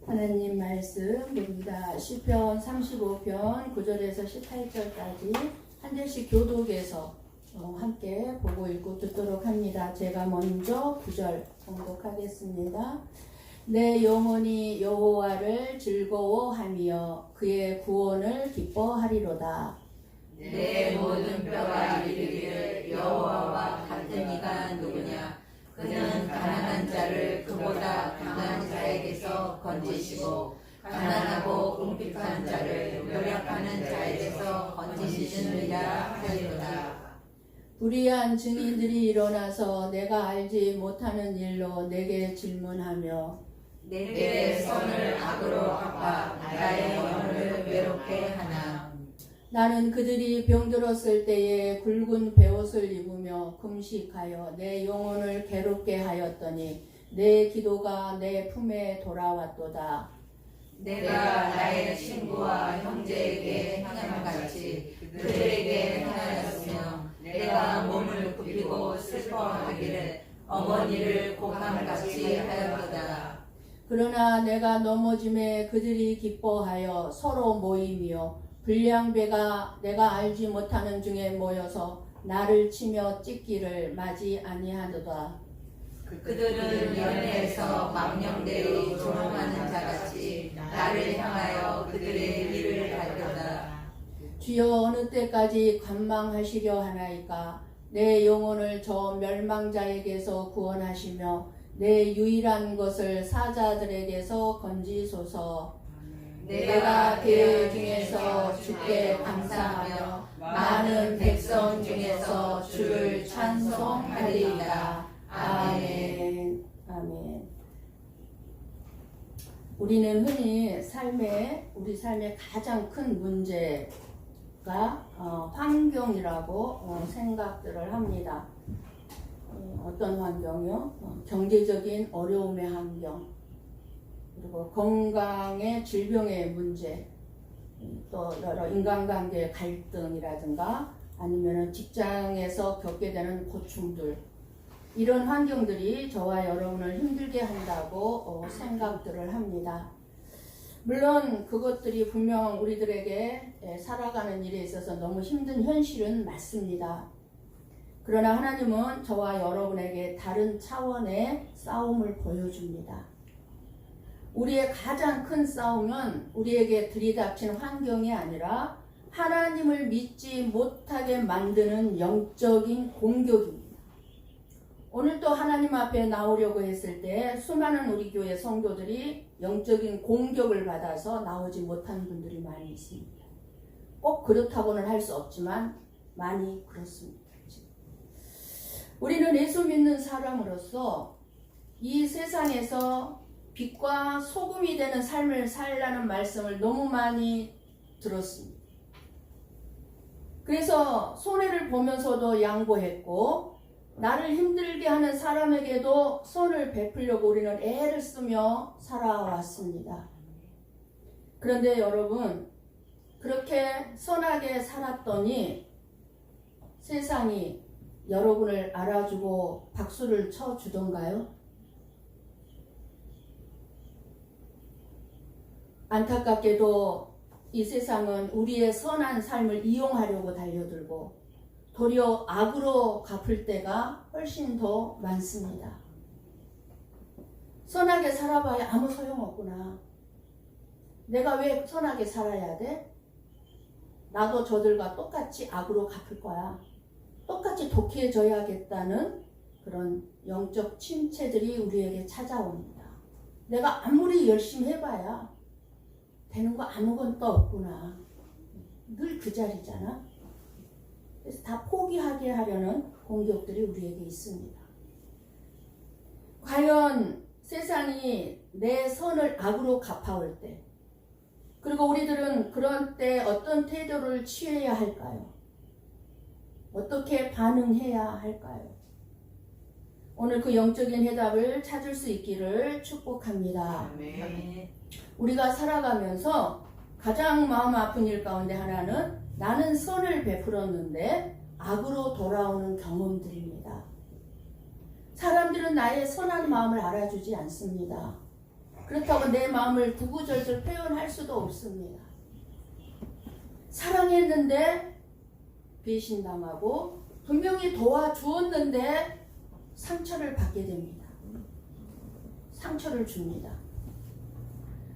하나님 말씀 봅니다. 시편 35편 9절에서 18절까지 한 절씩 교독해서 함께 보고 읽고 듣도록 합니다. 제가 먼저 9절 봉독하겠습니다. 내 영혼이 여호와를 즐거워하며 그의 구원을 기뻐하리로다. 내 모든 뼈가 이르기를 여호와와 같은 이가 누구냐. 그는 가난한 자를 그보다 강한 자에게서 건지시고 가난하고 궁핍한 자를 노력하는 자에게서 건지시느니라 하리로다. 불의한 증인들이 일어나서 내가 알지 못하는 일로 내게 질문하며 내 선을 악으로 갚아 나의 영혼을 외롭게 하나. 나는 그들이 병들었을 때에 굵은 베옷을 입으며 금식하여 내 영혼을 괴롭게 하였더니 내 기도가 내 품에 돌아왔도다. 내가 나의 친구와 형제에게 행함같이 그들에게 행하였으며 내가 몸을 굽히고 슬퍼하기를 어머니를 곱함같이 하였도다. 그러나 내가 넘어짐에 그들이 기뻐하여 서로 모이며 불량배가 내가 알지 못하는 중에 모여서 나를 치며 찢기를 맞이 아니하도다. 그들은 연회에서 망령되이 조롱하는 자같이 나를 향하여 그들의 일을 갈도다. 주여 어느 때까지 관망하시려 하나이까. 내 영혼을 저 멸망자에게서 구원하시며 내 유일한 것을 사자들에게서 건지소서. 내가 대열 중에서 주께 감사하며 많은 백성 중에서 주를 찬송하리이다. 아멘. 아멘. 우리는 흔히 우리 삶의 가장 큰 문제가 환경이라고 생각들을 합니다. 어떤 환경이요? 경제적인 어려움의 환경, 그리고 건강의 질병의 문제, 또 여러 인간관계의 갈등이라든가 아니면 직장에서 겪게 되는 고충들, 이런 환경들이 저와 여러분을 힘들게 한다고 생각들을 합니다. 물론 그것들이 분명 우리들에게 살아가는 일에 있어서 너무 힘든 현실은 맞습니다. 그러나 하나님은 저와 여러분에게 다른 차원의 싸움을 보여줍니다. 우리의 가장 큰 싸움은 우리에게 들이닥친 환경이 아니라 하나님을 믿지 못하게 만드는 영적인 공격입니다. 오늘 또 하나님 앞에 나오려고 했을 때 수많은 우리 교회 성도들이 영적인 공격을 받아서 나오지 못한 분들이 많이 있습니다. 꼭 그렇다고는 할 수 없지만 많이 그렇습니다. 우리는 예수 믿는 사람으로서 이 세상에서 빛과 소금이 되는 삶을 살라는 말씀을 너무 많이 들었습니다. 그래서 손해를 보면서도 양보했고 나를 힘들게 하는 사람에게도 선을 베풀려고 우리는 애를 쓰며 살아왔습니다. 그런데 여러분, 그렇게 선하게 살았더니 세상이 여러분을 알아주고 박수를 쳐주던가요? 안타깝게도 이 세상은 우리의 선한 삶을 이용하려고 달려들고 도리어 악으로 갚을 때가 훨씬 더 많습니다. 선하게 살아봐야 아무 소용없구나. 내가 왜 선하게 살아야 돼? 나도 저들과 똑같이 악으로 갚을 거야. 똑같이 독해져야겠다는 그런 영적 침체들이 우리에게 찾아옵니다. 내가 아무리 열심히 해봐야 되는 거 아무것도 없구나. 늘 그 자리잖아. 그래서 다 포기하게 하려는 공격들이 우리에게 있습니다. 과연 세상이 내 선을 악으로 갚아올 때, 그리고 우리들은 그런 때 어떤 태도를 취해야 할까요? 어떻게 반응해야 할까요? 오늘 그 영적인 해답을 찾을 수 있기를 축복합니다. 아멘. 우리가 살아가면서 가장 마음 아픈 일 가운데 하나는 나는 선을 베풀었는데 악으로 돌아오는 경험들입니다. 사람들은 나의 선한 마음을 알아주지 않습니다. 그렇다고 내 마음을 구구절절 표현할 수도 없습니다. 사랑했는데 배신당하고 분명히 도와주었는데 상처를 받게 됩니다. 상처를 줍니다.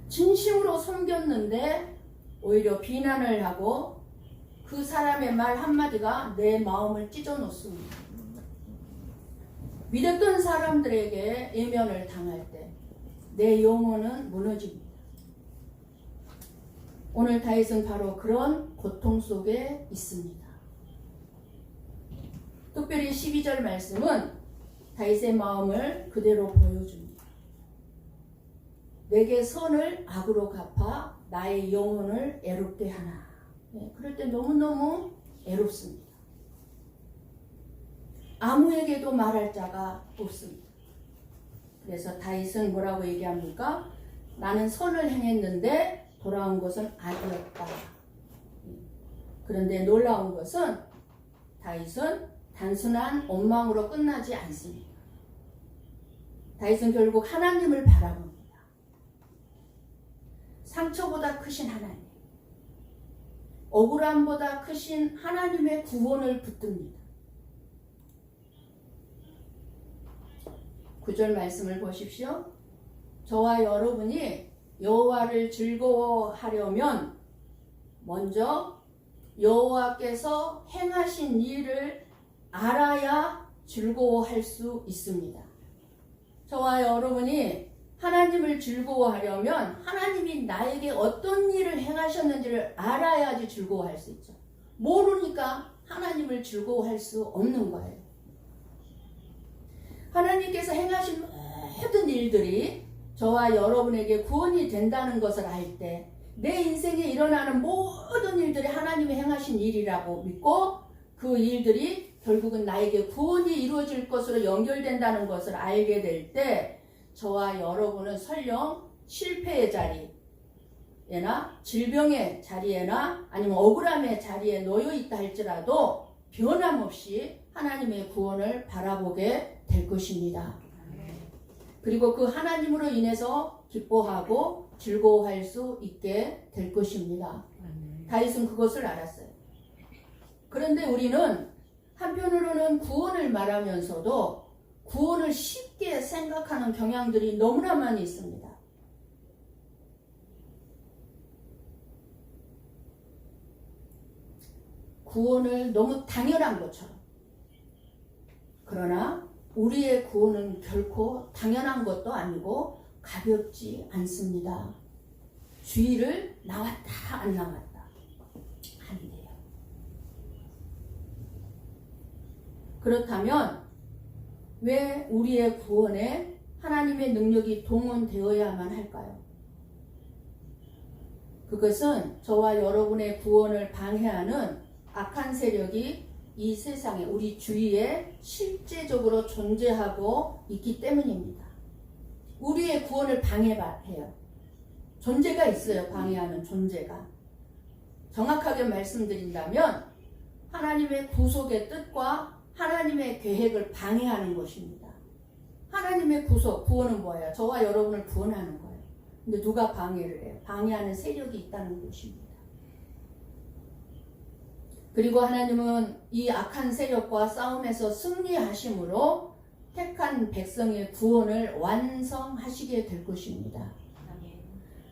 진심으로 섬겼는데 오히려 비난을 하고 그 사람의 말 한마디가 내 마음을 찢어 놓습니다. 믿었던 사람들에게 예면을 당할 때 내 영혼은 무너집니다. 오늘 다윗은 바로 그런 고통 속에 있습니다. 특별히 12절 말씀은 다윗의 마음을 그대로 보여줍니다. 내게 선을 악으로 갚아 나의 영혼을 애롭게 하나. 그럴 때 너무너무 애롭습니다. 아무에게도 말할 자가 없습니다. 그래서 다윗은 뭐라고 얘기합니까? 나는 선을 행했는데 돌아온 것은 악이었다. 그런데 놀라운 것은 다윗은 단순한 원망으로 끝나지 않습니다. 다윗은 결국 하나님을 바라봅니다. 상처보다 크신 하나님, 억울함보다 크신 하나님의 구원을 붙듭니다. 9절 말씀을 보십시오. 저와 여러분이 여호와를 즐거워하려면 먼저 여호와께서 행하신 일을 알아야 즐거워할 수 있습니다. 저와 여러분이 하나님을 즐거워하려면 하나님이 나에게 어떤 일을 행하셨는지를 알아야지 즐거워할 수 있죠. 모르니까 하나님을 즐거워할 수 없는 거예요. 하나님께서 행하신 모든 일들이 저와 여러분에게 구원이 된다는 것을 알 때 내 인생에 일어나는 모든 일들이 하나님이 행하신 일이라고 믿고 그 일들이 결국은 나에게 구원이 이루어질 것으로 연결된다는 것을 알게 될 때 저와 여러분은 설령 실패의 자리에나 질병의 자리에나 아니면 억울함의 자리에 놓여 있다 할지라도 변함없이 하나님의 구원을 바라보게 될 것입니다. 그리고 그 하나님으로 인해서 기뻐하고 즐거워할 수 있게 될 것입니다. 다윗은 그것을 알았어요. 그런데 우리는 한편으로는 구원을 말하면서도 구원을 쉽게 생각하는 경향들이 너무나 많이 있습니다. 구원을 너무 당연한 것처럼. 그러나 우리의 구원은 결코 당연한 것도 아니고 가볍지 않습니다. 주의를 나왔다 안 나왔다 안 돼요. 그렇다면 왜 우리의 구원에 하나님의 능력이 동원되어야만 할까요? 그것은 저와 여러분의 구원을 방해하는 악한 세력이 이 세상에 우리 주위에 실제적으로 존재하고 있기 때문입니다. 우리의 구원을 방해해요. 존재가 있어요. 방해하는 존재가. 정확하게 말씀드린다면 하나님의 구속의 뜻과 하나님의 계획을 방해하는 것입니다. 하나님의 구속, 구원은 뭐예요? 저와 여러분을 구원하는 거예요. 근데 누가 방해를 해요? 방해하는 세력이 있다는 것입니다. 그리고 하나님은 이 악한 세력과 싸움에서 승리하심으로 택한 백성의 구원을 완성하시게 될 것입니다.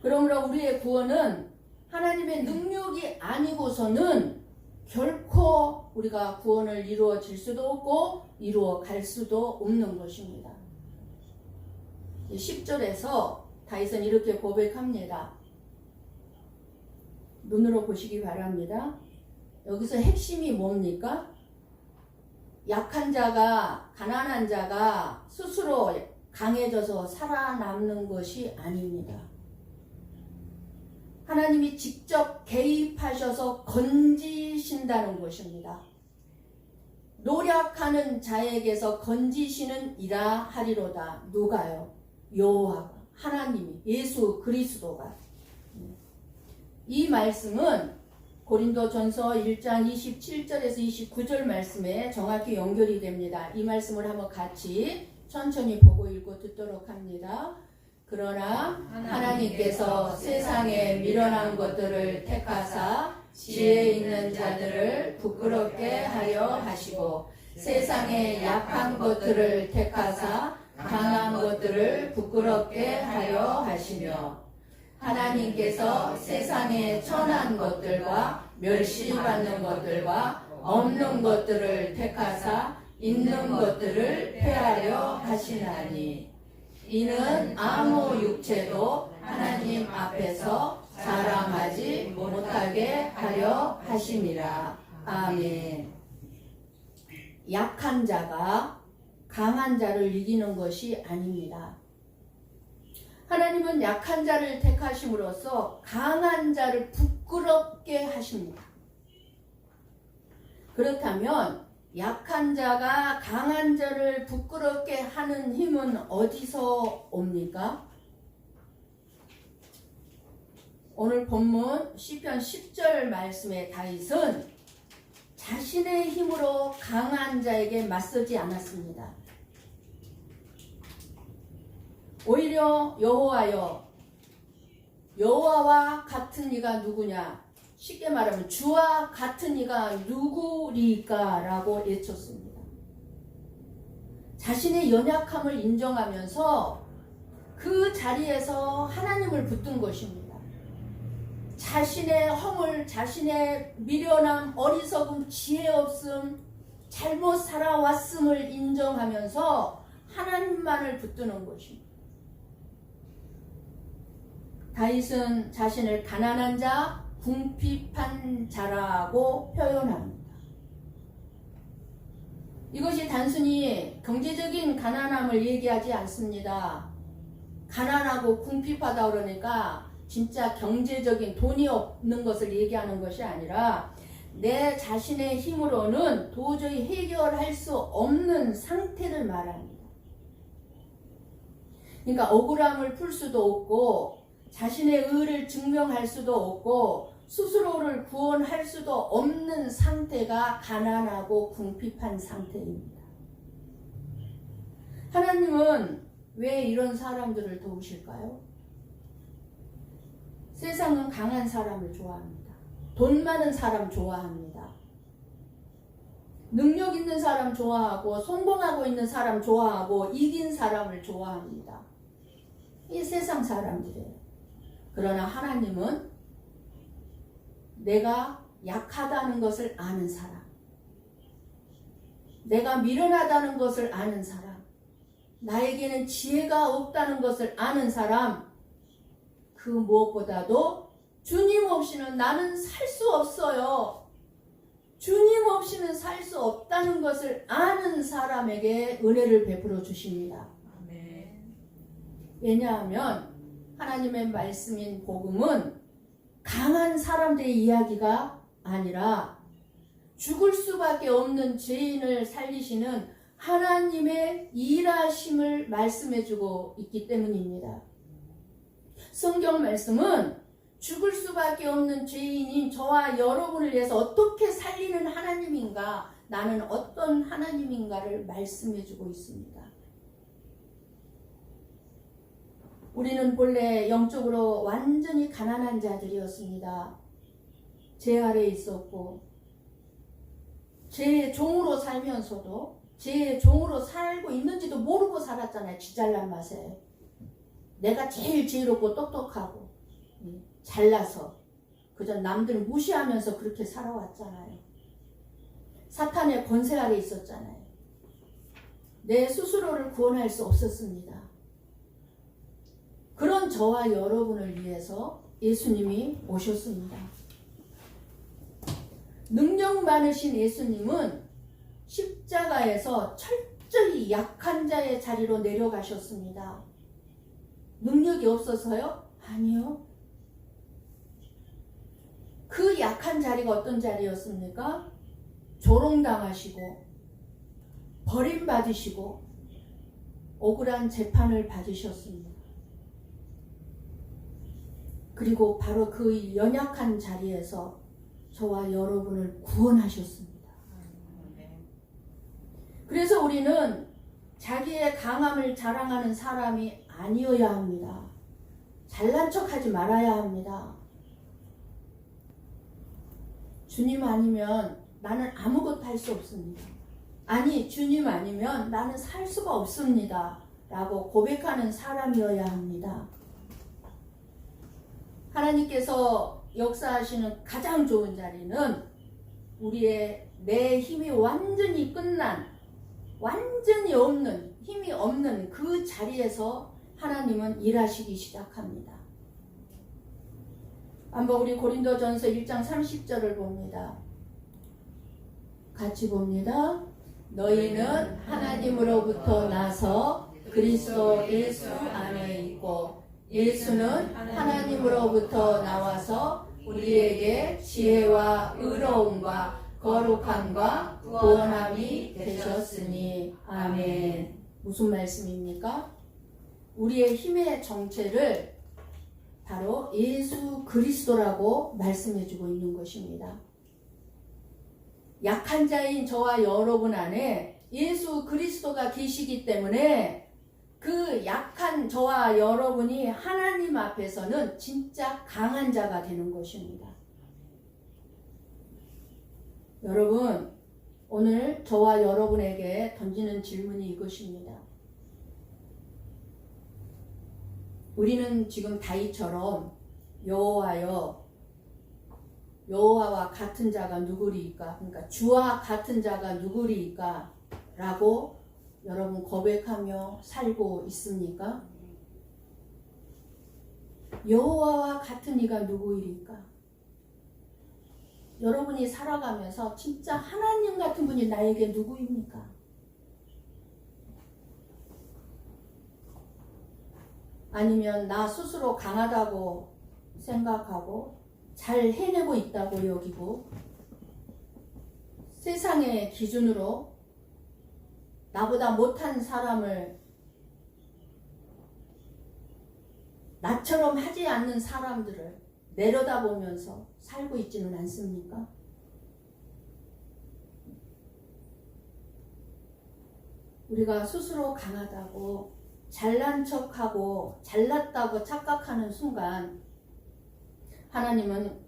그러므로 우리의 구원은 하나님의 능력이 아니고서는 결코 우리가 구원을 이루어질 수도 없고 이루어 갈 수도 없는 것입니다. 10절에서 다윗은 이렇게 고백합니다. 눈으로 보시기 바랍니다. 여기서 핵심이 뭡니까? 약한 자가, 가난한 자가 스스로 강해져서 살아남는 것이 아닙니다. 하나님이 직접 개입하셔서 건지신다는 것입니다. 노력하는 자에게서 건지시는 이라 하리로다. 누가요? 여호와가, 하나님이, 예수 그리스도가. 이 말씀은 고린도전서 1장 27절에서 29절 말씀에 정확히 연결이 됩니다. 이 말씀을 한번 같이 천천히 보고 읽고 듣도록 합니다. 그러나 하나님께서 세상에 미련한 것들을 택하사 지혜 있는 자들을 부끄럽게 하려 하시고 세상에 약한 것들을 택하사 강한 것들을 부끄럽게 하려 하시며 하나님께서 세상에 천한 것들과 멸시받는 것들과 없는 것들을 택하사 있는 것들을 폐하려 하시나니 이는 아무 육체도 하나님 앞에서 자랑하지 못하게 하려 하심이라. 아멘. 약한 자가 강한 자를 이기는 것이 아닙니다. 하나님은 약한 자를 택하심으로써 강한 자를 부끄럽게 하십니다. 그렇다면 약한 자가 강한 자를 부끄럽게 하는 힘은 어디서 옵니까? 오늘 본문 시편 10절 말씀의 다윗은 자신의 힘으로 강한 자에게 맞서지 않았습니다. 오히려 여호와여, 여호와와 같은 이가 누구냐? 쉽게 말하면 주와 같은 이가 누구리까? 라고 외쳤습니다. 자신의 연약함을 인정하면서 그 자리에서 하나님을 붙든 것입니다. 자신의 허물, 자신의 미련함, 어리석음, 지혜 없음, 잘못 살아왔음을 인정하면서 하나님만을 붙드는 것입니다. 다윗은 자신을 가난한 자, 궁핍한 자라고 표현합니다. 이것이 단순히 경제적인 가난함을 얘기하지 않습니다. 가난하고 궁핍하다 그러니까 진짜 경제적인 돈이 없는 것을 얘기하는 것이 아니라 내 자신의 힘으로는 도저히 해결할 수 없는 상태를 말합니다. 그러니까 억울함을 풀 수도 없고 자신의 의를 증명할 수도 없고 스스로를 구원할 수도 없는 상태가 가난하고 궁핍한 상태입니다. 하나님은 왜 이런 사람들을 도우실까요? 세상은 강한 사람을 좋아합니다. 돈 많은 사람 좋아합니다. 능력 있는 사람 좋아하고 성공하고 있는 사람 좋아하고 이긴 사람을 좋아합니다. 이 세상 사람들이에요. 그러나 하나님은 내가 약하다는 것을 아는 사람, 내가 미련하다는 것을 아는 사람, 나에게는 지혜가 없다는 것을 아는 사람, 그 무엇보다도 주님 없이는 나는 살 수 없어요. 주님 없이는 살 수 없다는 것을 아는 사람에게 은혜를 베풀어 주십니다. 왜냐하면 하나님의 말씀인 복음은 강한 사람들의 이야기가 아니라 죽을 수밖에 없는 죄인을 살리시는 하나님의 일하심을 말씀해주고 있기 때문입니다. 성경 말씀은 죽을 수밖에 없는 죄인인 저와 여러분을 위해서 어떻게 살리는 하나님인가, 나는 어떤 하나님인가를 말씀해주고 있습니다. 우리는 본래 영적으로 완전히 가난한 자들이었습니다. 죄 아래에 있었고 죄의 종으로 살면서도 죄의 종으로 살고 있는지도 모르고 살았잖아요. 쥐잘난 맛에. 내가 제일 지혜롭고 똑똑하고 잘나서 그저 남들을 무시하면서 그렇게 살아왔잖아요. 사탄의 권세 아래 있었잖아요. 내 스스로를 구원할 수 없었습니다. 그런 저와 여러분을 위해서 예수님이 오셨습니다. 능력 많으신 예수님은 십자가에서 철저히 약한 자의 자리로 내려가셨습니다. 능력이 없어서요? 아니요. 그 약한 자리가 어떤 자리였습니까? 조롱당하시고 버림받으시고 억울한 재판을 받으셨습니다. 그리고 바로 그 연약한 자리에서 저와 여러분을 구원하셨습니다. 그래서 우리는 자기의 강함을 자랑하는 사람이 아니어야 합니다. 잘난 척하지 말아야 합니다. 주님 아니면 나는 아무것도 할 수 없습니다. 아니, 주님 아니면 나는 살 수가 없습니다. 라고 고백하는 사람이어야 합니다. 하나님께서 역사하시는 가장 좋은 자리는 우리의 내 힘이 완전히 끝난, 완전히 없는, 힘이 없는 그 자리에서 하나님은 일하시기 시작합니다. 한번 우리 고린도전서 1장 30절을 봅니다. 같이 봅니다. 너희는 하나님으로부터 나서 그리스도 예수 안에 있고 예수는 하나님으로부터 나와서 우리에게 지혜와 의로움과 거룩함과 구원함이 되셨으니 아멘. 무슨 말씀입니까? 우리의 힘의 정체를 바로 예수 그리스도라고 말씀해주고 있는 것입니다. 약한 자인 저와 여러분 안에 예수 그리스도가 계시기 때문에 그 약한 저와 여러분이 하나님 앞에서는 진짜 강한 자가 되는 것입니다. 여러분, 오늘 저와 여러분에게 던지는 질문이 이것입니다. 우리는 지금 다윗처럼 여호와와 같은 자가 누구리이까? 그러니까 주와 같은 자가 누구리이까? 라고 여러분 고백하며 살고 있습니까? 여호와와 같은 이가 누구이리까? 여러분이 살아가면서 진짜 하나님 같은 분이 나에게 누구입니까? 아니면 나 스스로 강하다고 생각하고 잘 해내고 있다고 여기고 세상의 기준으로 나보다 못한 사람을 나처럼 하지 않는 사람들을 내려다보면서 살고 있지는 않습니까? 우리가 스스로 강하다고 잘난 척하고 잘났다고 착각하는 순간 하나님은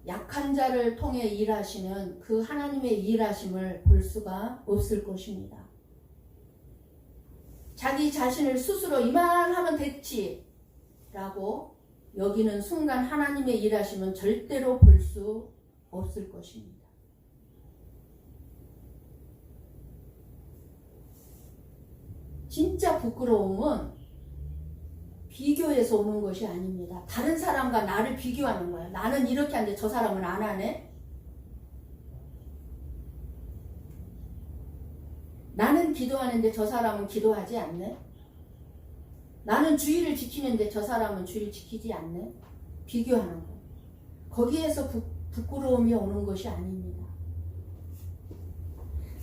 약한 자를 통해 일하시는 그 하나님의 일하심을 볼 수가 없을 것입니다. 자기 자신을 스스로 이만하면 됐지 라고 여기는 순간 하나님의 일하심은 절대로 볼 수 없을 것입니다. 진짜 부끄러움은 비교해서 오는 것이 아닙니다. 다른 사람과 나를 비교하는 거야. 나는 이렇게 하는데 저 사람은 안 하네. 나는 기도하는데 저 사람은 기도하지 않네. 나는 주의를 지키는데 저 사람은 주의를 지키지 않네. 비교하는 거. 거기에서 부끄러움이 오는 것이 아닙니다.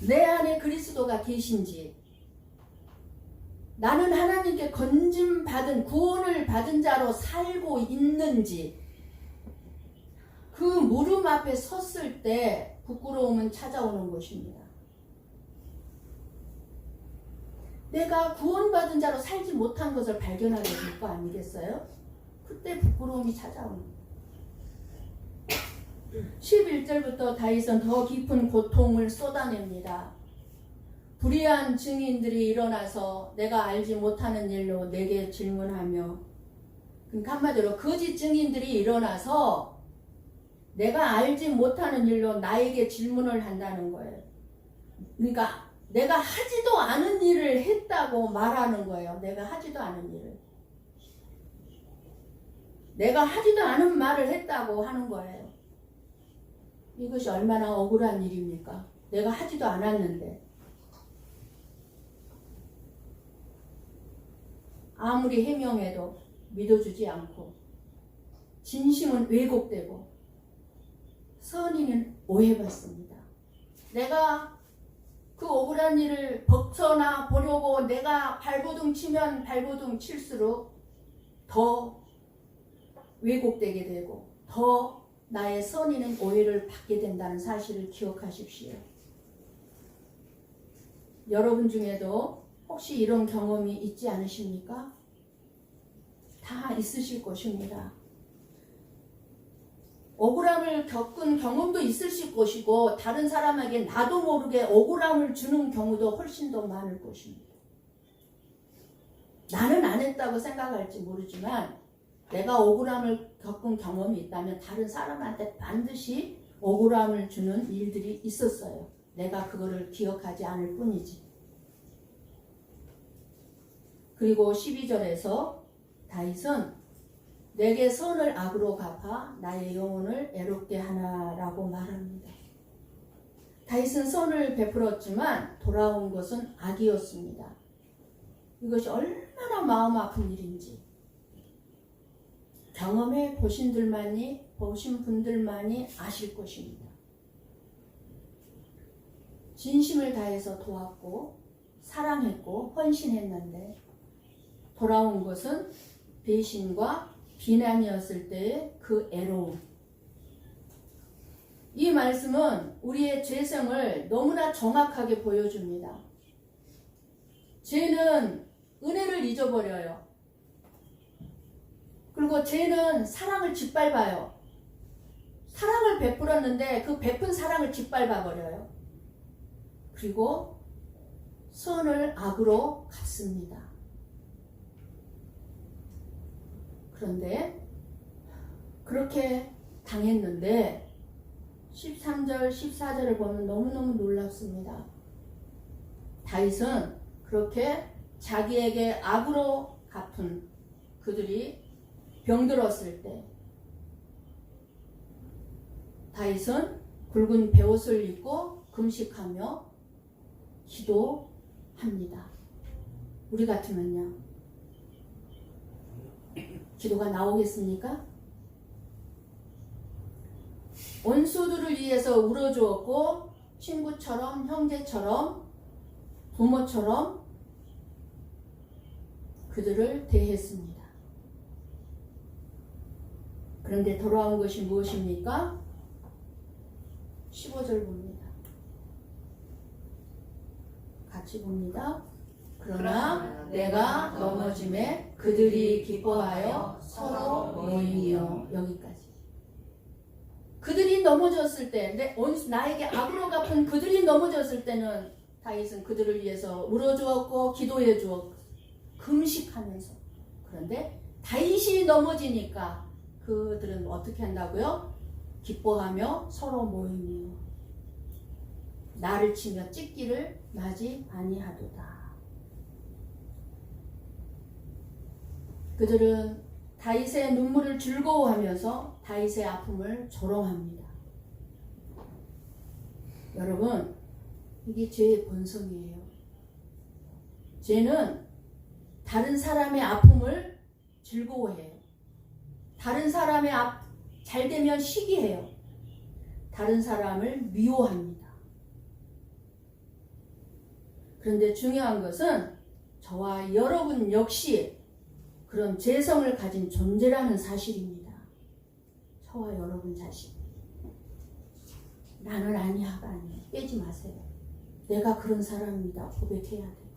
내 안에 그리스도가 계신지, 나는 하나님께 건짐받은 구원을 받은 자로 살고 있는지, 그 무릎 앞에 섰을 때 부끄러움은 찾아오는 것입니다. 내가 구원받은 자로 살지 못한 것을 발견하게 될 거 아니겠어요? 그때 부끄러움이 찾아오는 거예요. 11절부터 다윗은 더 깊은 고통을 쏟아냅니다. 불의한 증인들이 일어나서 내가 알지 못하는 일로 내게 질문하며, 그러니까 한마디로 거짓 증인들이 일어나서 내가 알지 못하는 일로 나에게 질문을 한다는 거예요. 그러니까 내가 하지도 않은 일을 했다고 말하는 거예요. 내가 하지도 않은 일을. 내가 하지도 않은 말을 했다고 하는 거예요. 이것이 얼마나 억울한 일입니까? 내가 하지도 않았는데. 아무리 해명해도 믿어주지 않고, 진심은 왜곡되고, 선의는 오해받습니다. 내가 그 억울한 일을 벗어나 보려고 내가 발버둥 치면 발버둥 칠수록 더 왜곡되게 되고, 더 나의 선의는 오해를 받게 된다는 사실을 기억하십시오. 여러분 중에도 혹시 이런 경험이 있지 않으십니까? 다 있으실 것입니다. 억울함을 겪은 경험도 있으실 것이고 다른 사람에게 나도 모르게 억울함을 주는 경우도 훨씬 더 많을 것입니다. 나는 안 했다고 생각할지 모르지만 내가 억울함을 겪은 경험이 있다면 다른 사람한테 반드시 억울함을 주는 일들이 있었어요. 내가 그거를 기억하지 않을 뿐이지. 그리고 12절에서 다윗은 내게 선을 악으로 갚아 나의 영혼을 애롭게 하나라고 말합니다. 다윗은 선을 베풀었지만 돌아온 것은 악이었습니다. 이것이 얼마나 마음 아픈 일인지 경험해 보신 분들만이 아실 것입니다. 진심을 다해서 도왔고 사랑했고 헌신했는데 돌아온 것은 배신과 비난이었을 때의 그 애로움. 이 말씀은 우리의 죄성을 너무나 정확하게 보여줍니다. 죄는 은혜를 잊어버려요. 그리고 죄는 사랑을 짓밟아요. 사랑을 베풀었는데 그 베푼 사랑을 짓밟아버려요. 그리고 선을 악으로 갚습니다. 그런데 그렇게 당했는데 13절, 14절을 보면 너무너무 놀랍습니다. 다윗은 그렇게 자기에게 악으로 갚은 그들이 병들었을 때 다윗은 굵은 베옷을 입고 금식하며 기도합니다. 우리 같으면요? 기도가 나오겠습니까? 원수들을 위해서 울어주었고 친구처럼 형제처럼 부모처럼 그들을 대했습니다. 그런데 돌아온 것이 무엇입니까? 15절 봅니다. 같이 봅니다. 그러나 내가 넘어짐에 그들이 기뻐하여 서로 모이며. 여기까지. 그들이 넘어졌을 때, 나에게 악으로 갚은 그들이 넘어졌을 때는 다윗은 그들을 위해서 울어주었고 기도해 주었고 금식하면서. 그런데 다윗이 넘어지니까 그들은 어떻게 한다고요? 기뻐하며 서로 모이며 나를 치며 찢기를 나지 아니하도다. 그들은 다윗의 눈물을 즐거워하면서 다윗의 아픔을 조롱합니다. 여러분, 이게 죄의 본성이에요. 죄는 다른 사람의 아픔을 즐거워해요. 다른 사람의 잘 되면 시기해요. 다른 사람을 미워합니다. 그런데 중요한 것은 저와 여러분 역시 그런 죄성을 가진 존재라는 사실입니다. 저와 여러분 자신. 나는 아니야가 아니에요. 빼지 마세요. 내가 그런 사람입니다. 고백해야 돼요.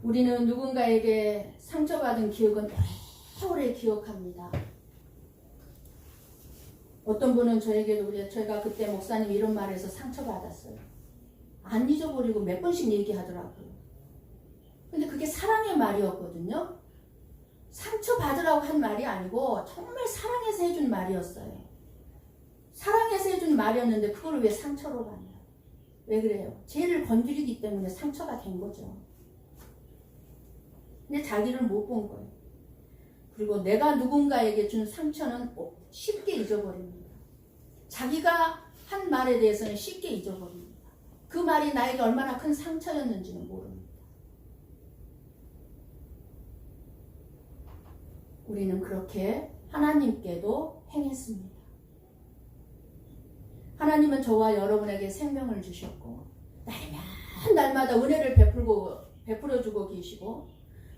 우리는 누군가에게 상처받은 기억은 오래 기억합니다. 어떤 분은 저에게도 제가 그때 목사님 이런 말에서 상처받았어요. 안 잊어버리고 몇 번씩 얘기하더라고요. 근데 그게 사랑의 말이었거든요. 상처받으라고 한 말이 아니고 정말 사랑해서 해준 말이었어요. 사랑해서 해준 말이었는데 그걸 왜 상처로 받나요? 왜 그래요? 죄를 건드리기 때문에 상처가 된 거죠. 근데 자기를 못 본 거예요. 그리고 내가 누군가에게 준 상처는 쉽게 잊어버립니다. 자기가 한 말에 대해서는 쉽게 잊어버립니다. 그 말이 나에게 얼마나 큰 상처였는지는 모릅니다. 우리는 그렇게 하나님께도 행했습니다. 하나님은 저와 여러분에게 생명을 주셨고 날이면 날마다 은혜를 베풀어주고 계시고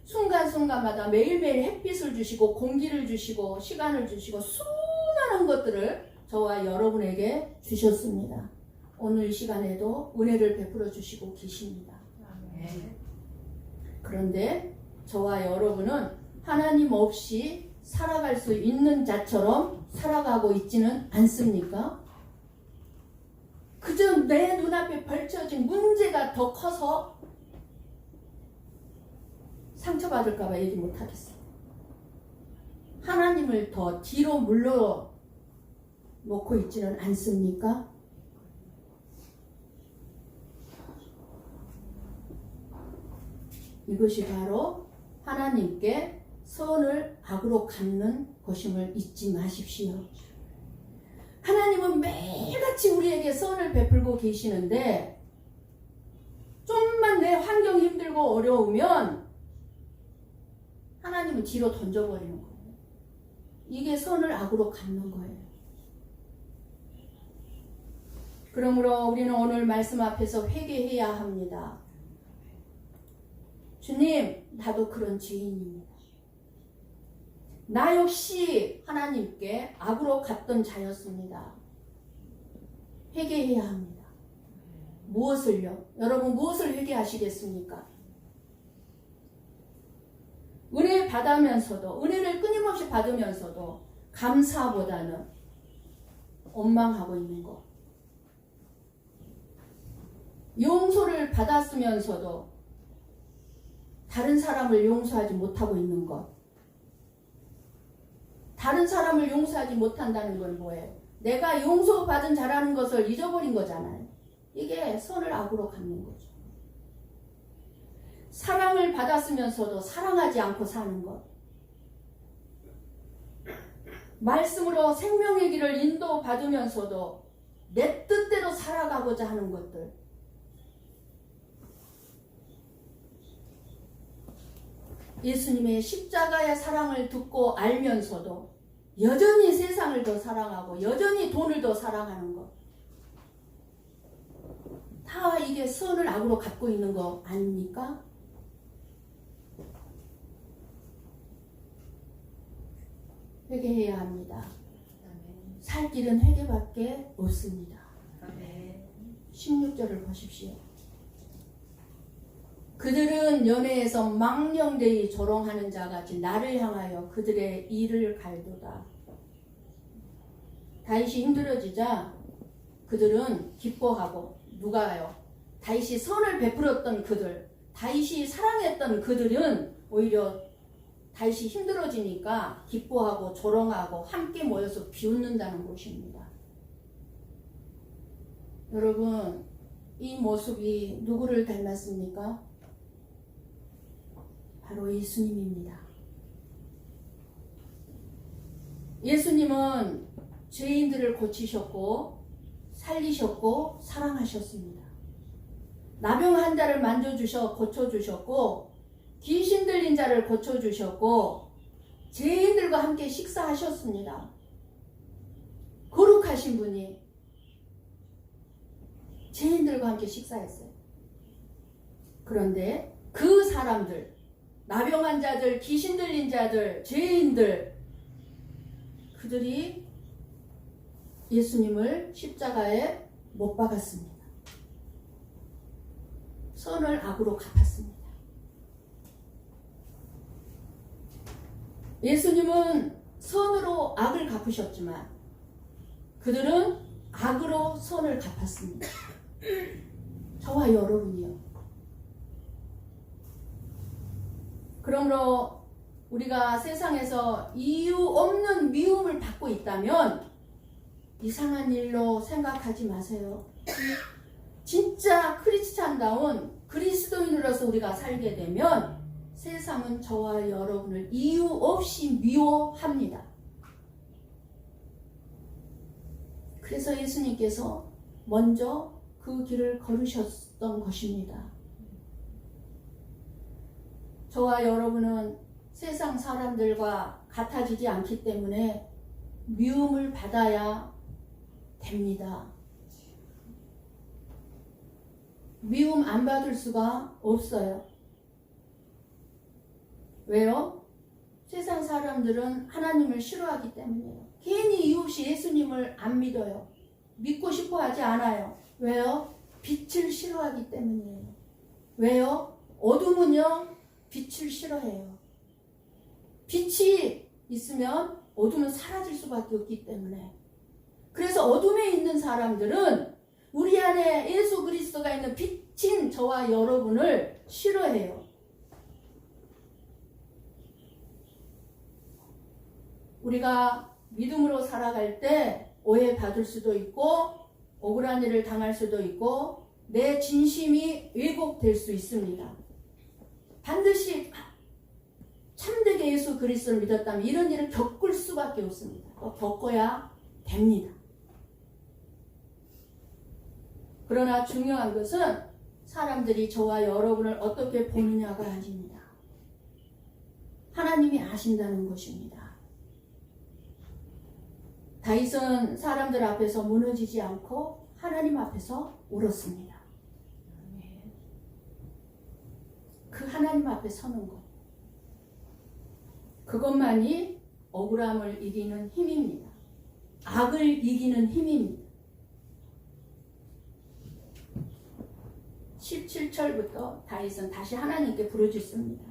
순간순간마다 매일매일 햇빛을 주시고 공기를 주시고 시간을 주시고 수많은 것들을 저와 여러분에게 주셨습니다. 오늘 이 시간에도 은혜를 베풀어 주시고 계십니다. 그런데 저와 여러분은 하나님 없이 살아갈 수 있는 자처럼 살아가고 있지는 않습니까? 그저 내 눈앞에 펼쳐진 문제가 더 커서 상처받을까봐 얘기 못하겠어요. 하나님을 더 뒤로 물러 놓고 있지는 않습니까? 이것이 바로 하나님께 선을 악으로 갚는 것임을 잊지 마십시오. 하나님은 매일같이 우리에게 선을 베풀고 계시는데 좀만 내 환경이 힘들고 어려우면 하나님은 뒤로 던져버리는 거예요. 이게 선을 악으로 갚는 거예요. 그러므로 우리는 오늘 말씀 앞에서 회개해야 합니다. 주님, 나도 그런 죄인입니다. 나 역시 하나님께 악으로 갚던 자였습니다. 회개해야 합니다. 무엇을요? 여러분 무엇을 회개하시겠습니까? 은혜 받으면서도, 은혜를 끊임없이 받으면서도 감사보다는 원망하고 있는 것. 용서를 받았으면서도 다른 사람을 용서하지 못하고 있는 것. 다른 사람을 용서하지 못한다는 건 뭐예요? 내가 용서받은 자라는 것을 잊어버린 거잖아요. 이게 선을 악으로 갚는 거죠. 사랑을 받았으면서도 사랑하지 않고 사는 것. 말씀으로 생명의 길을 인도받으면서도 내 뜻대로 살아가고자 하는 것들. 예수님의 십자가의 사랑을 듣고 알면서도 여전히 세상을 더 사랑하고 여전히 돈을 더 사랑하는 것. 다 이게 선을 악으로 갚고 있는 거 아닙니까? 회개해야 합니다. 살 길은 회개밖에 없습니다. 16절을 보십시오. 그들은 연회에서 망령되이 조롱하는 자같이 나를 향하여 그들의 이를 갈도다. 다윗이 힘들어지자 그들은 기뻐하고, 누가요? 다윗이 선을 베풀었던 그들, 다윗이 사랑했던 그들은 오히려 다윗이 힘들어지니까 기뻐하고 조롱하고 함께 모여서 비웃는다는 것입니다. 여러분, 이 모습이 누구를 닮았습니까? 바로 예수님입니다. 예수님은 죄인들을 고치셨고 살리셨고 사랑하셨습니다. 나병한 자를 만져주셔 고쳐주셨고 귀신 들린 자를 고쳐주셨고 죄인들과 함께 식사하셨습니다. 거룩하신 분이 죄인들과 함께 식사했어요. 그런데 그 사람들, 나병한 자들, 귀신 들린 자들, 죄인들, 그들이 예수님을 십자가에 못 박았습니다. 선을 악으로 갚았습니다. 예수님은 선으로 악을 갚으셨지만 그들은 악으로 선을 갚았습니다. 저와 여러분이요. 그러므로 우리가 세상에서 이유 없는 미움을 받고 있다면 이상한 일로 생각하지 마세요. 진짜 크리스찬다운 그리스도인으로서 우리가 살게 되면 세상은 저와 여러분을 이유 없이 미워합니다. 그래서 예수님께서 먼저 그 길을 걸으셨던 것입니다. 저와 여러분은 세상 사람들과 같아지지 않기 때문에 미움을 받아야 됩니다. 미움 안 받을 수가 없어요. 왜요? 세상 사람들은 하나님을 싫어하기 때문이에요. 괜히 이유 없이 예수님을 안 믿어요. 믿고 싶어 하지 않아요. 왜요? 빛을 싫어하기 때문이에요. 왜요? 어둠은요, 빛을 싫어해요. 빛이 있으면 어둠은 사라질 수밖에 없기 때문에. 그래서 어둠에 있는 사람들은 우리 안에 예수 그리스도가 있는 빛인 저와 여러분을 싫어해요. 우리가 믿음으로 살아갈 때 오해받을 수도 있고 억울한 일을 당할 수도 있고 내 진심이 왜곡될 수 있습니다. 반드시 참되게 예수 그리스도를 믿었다면 이런 일을 겪을 수밖에 없습니다. 겪어야 됩니다. 그러나 중요한 것은 사람들이 저와 여러분을 어떻게 보느냐가 아닙니다. 하나님이 아신다는 것입니다. 다윗은 사람들 앞에서 무너지지 않고 하나님 앞에서 울었습니다. 그 하나님 앞에 서는 것. 그것만이 억울함을 이기는 힘입니다. 악을 이기는 힘입니다. 17절부터 다윗은 다시 하나님께 부르짖습니다.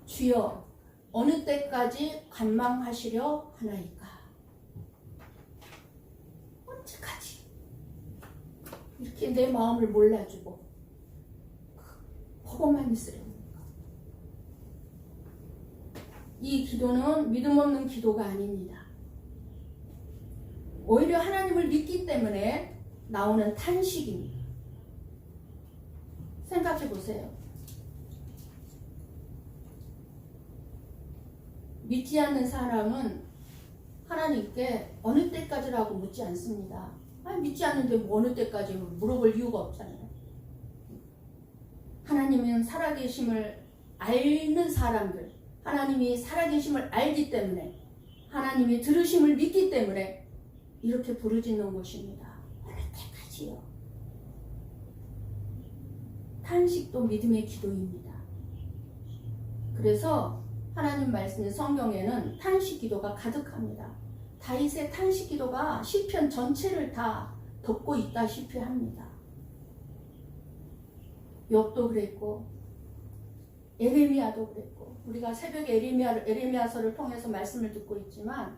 주여 어느 때까지 관망하시려 하나이까? 언제까지 이렇게 내 마음을 몰라주고 보고만 있으려니까? 이 기도는 믿음 없는 기도가 아닙니다. 오히려 하나님을 믿기 때문에 나오는 탄식입니다. 생각해 보세요. 믿지 않는 사람은 하나님께 어느 때까지라고 묻지 않습니다. 믿지 않는데 뭐 어느 때까지 물어볼 이유가 없잖아요. 하나님은 살아계심을 아는 사람들, 하나님이 살아계심을 알기 때문에, 하나님이 들으심을 믿기 때문에 이렇게 부르짖는 것입니다. 어느 때까지요? 탄식도 믿음의 기도입니다. 그래서 하나님 말씀 성경에는 탄식 기도가 가득합니다. 다윗의 탄식 기도가 시편 전체를 다 덮고 있다시피 합니다. 욥도 그랬고 에레미야도 그랬고 우리가 새벽에 에레미야서를 통해서 말씀을 듣고 있지만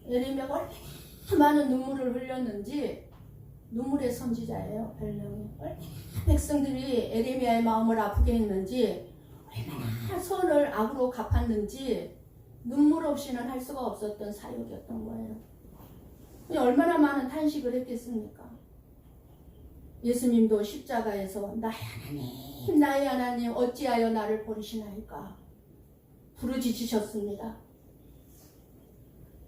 에레미야가 얼마나 많은 눈물을 흘렸는지 눈물의 선지자예요. 별명이. 얼마나 백성들이 에레미야의 마음을 아프게 했는지 얼마나 선을 악으로 갚았는지 눈물 없이는 할 수가 없었던 사역이었던 거예요. 얼마나 많은 탄식을 했겠습니까? 예수님도 십자가에서 나의 하나님 어찌하여 나를 버리시나이까 부르짖으셨습니다.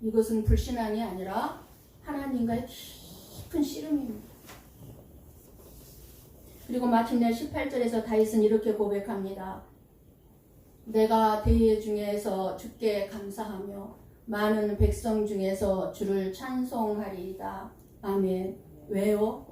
이것은 불신앙이 아니라 하나님과의 깊은 씨름입니다. 그리고 마침내 18절에서 다윗은 이렇게 고백합니다. 내가 대회 중에서 주께 감사하며 많은 백성 중에서 주를 찬송하리이다. 아멘. 왜요?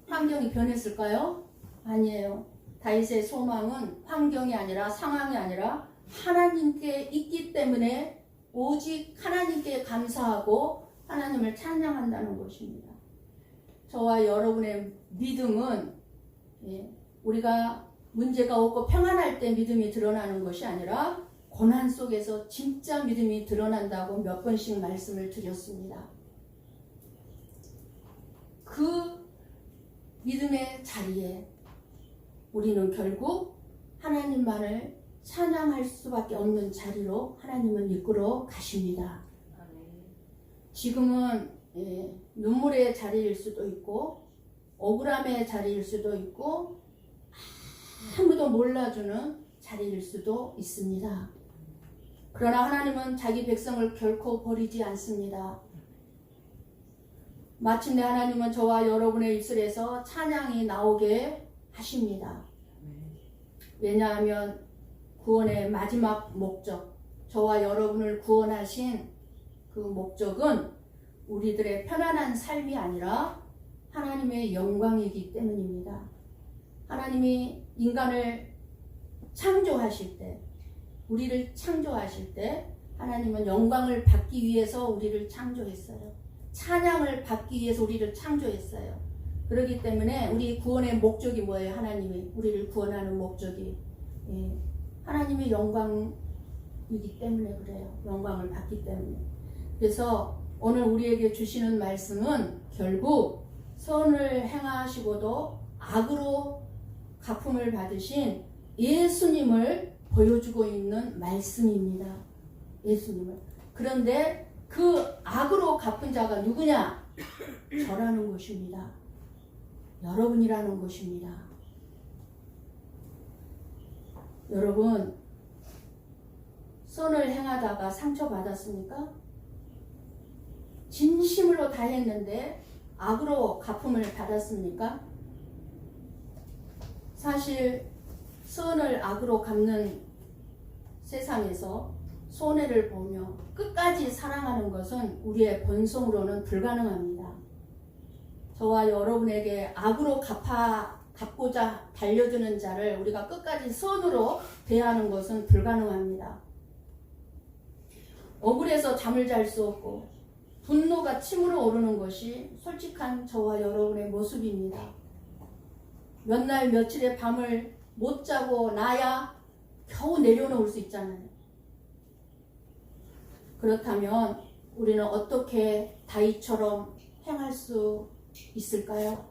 환경이 변했을까요? 아니에요. 다윗의 소망은 환경이 아니라 상황이 아니라 하나님께 있기 때문에 오직 하나님께 감사하고 하나님을 찬양한다는 것입니다. 저와 여러분의 믿음은 우리가 문제가 없고 평안할 때 믿음이 드러나는 것이 아니라 고난 속에서 진짜 믿음이 드러난다고 몇 번씩 말씀을 드렸습니다. 그 믿음의 자리에 우리는 결국 하나님만을 찬양할 수밖에 없는 자리로 하나님은 이끌어 가십니다. 지금은 눈물의 자리일 수도 있고 억울함의 자리일 수도 있고 아무도 몰라주는 자리일 수도 있습니다. 그러나 하나님은 자기 백성을 결코 버리지 않습니다. 마침내 하나님은 저와 여러분의 입술에서 찬양이 나오게 하십니다. 왜냐하면 구원의 마지막 목적, 저와 여러분을 구원하신 그 목적은 우리들의 편안한 삶이 아니라 하나님의 영광이기 때문입니다. 하나님이 인간을 창조하실 때, 우리를 창조하실 때 하나님은 영광을 받기 위해서 우리를 창조했어요. 찬양을 받기 위해서 우리를 창조했어요. 그렇기 때문에 우리 구원의 목적이 뭐예요? 하나님이 우리를 구원하는 목적이 하나님의 영광이기 때문에 그래요. 영광을 받기 때문에. 그래서 오늘 우리에게 주시는 말씀은 결국 선을 행하시고도 악으로 갚음을 받으신 예수님을 보여주고 있는 말씀입니다. 예수님을. 그런데 그 악으로 갚은 자가 누구냐? 저라는 것입니다. 여러분이라는 것입니다. 여러분, 선을 행하다가 상처받았습니까? 진심으로 다 했는데 악으로 갚음을 받았습니까? 사실 선을 악으로 갚는 세상에서 손해를 보며 끝까지 사랑하는 것은 우리의 본성으로는 불가능합니다. 저와 여러분에게 악으로 갚고자 달려드는 자를 우리가 끝까지 선으로 대하는 것은 불가능합니다. 억울해서 잠을 잘 수 없고 분노가 침으로 오르는 것이 솔직한 저와 여러분의 모습입니다. 몇 날 며칠의 밤을 못 자고 나야 겨우 내려놓을 수 있잖아요. 그렇다면 우리는 어떻게 다윗처럼 행할 수 있을까요?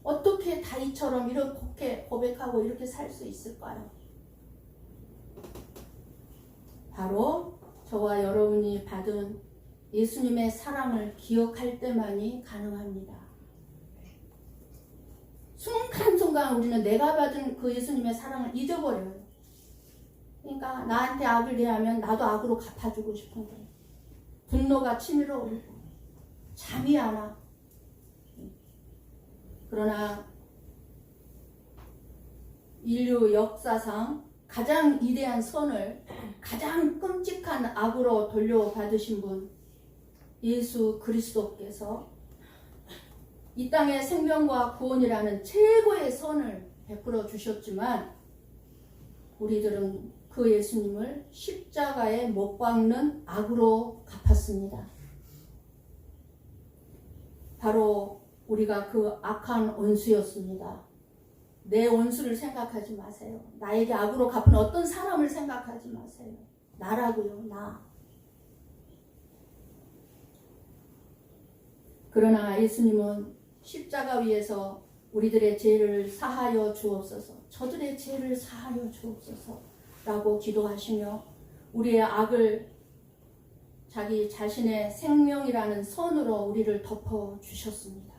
어떻게 다윗처럼 이렇게 고백하고 이렇게 살 수 있을까요? 바로 저와 여러분이 받은 예수님의 사랑을 기억할 때만이 가능합니다. 순간순간 우리는 내가 받은 그 예수님의 사랑을 잊어버려요. 그러니까 나한테 악을 대하면 나도 악으로 갚아주고 싶은 거예요. 분노가 치밀어 오르고 잠이 안 와. 그러나 인류 역사상 가장 위대한 선을 가장 끔찍한 악으로 돌려받으신 분 예수 그리스도께서 이 땅에 생명과 구원이라는 최고의 선을 베풀어 주셨지만 우리들은 그 예수님을 십자가에 못 박는 악으로 갚았습니다. 바로 우리가 그 악한 원수였습니다. 내 원수를 생각하지 마세요. 나에게 악으로 갚은 어떤 사람을 생각하지 마세요. 나라고요, 나. 그러나 예수님은 십자가 위에서 우리들의 죄를 사하여 주옵소서, 저들의 죄를 사하여 주옵소서 라고 기도하시며 우리의 악을 자기 자신의 생명이라는 선으로 우리를 덮어주셨습니다.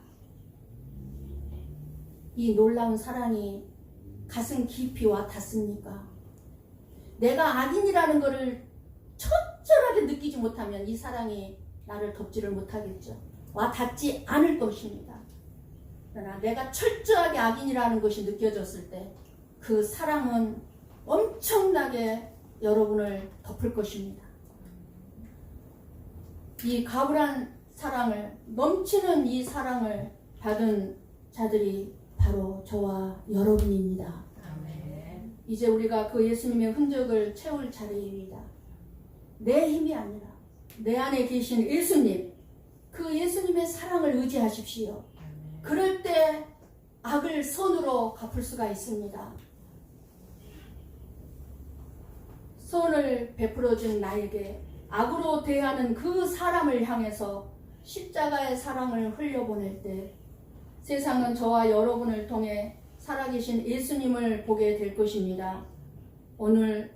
이 놀라운 사랑이 가슴 깊이 와 닿습니까? 내가 악인이라는 것을 철저하게 느끼지 못하면 이 사랑이 나를 덮지를 못하겠죠. 와 닿지 않을 것입니다. 그러나 내가 철저하게 악인이라는 것이 느껴졌을 때 그 사랑은 엄청나게 여러분을 덮을 것입니다. 이 가불한 사랑을, 넘치는 이 사랑을 받은 자들이 바로 저와 여러분입니다. 아멘. 이제 우리가 그 예수님의 흔적을 채울 차례입니다. 내 힘이 아니라 내 안에 계신 예수님, 그 예수님의 사랑을 의지하십시오. 그럴 때 악을 선으로 갚을 수가 있습니다. 선을 베풀어준 나에게 악으로 대하는 그 사람을 향해서 십자가의 사랑을 흘려보낼 때 세상은 저와 여러분을 통해 살아계신 예수님을 보게 될 것입니다. 오늘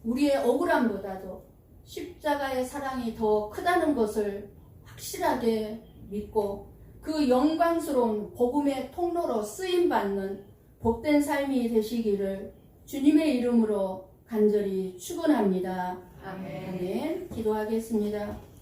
우리의 억울함보다도 십자가의 사랑이 더 크다는 것을 확실하게 믿고 그 영광스러운 복음의 통로로 쓰임받는 복된 삶이 되시기를 주님의 이름으로 간절히 축원합니다. 아멘. 아멘. 기도하겠습니다.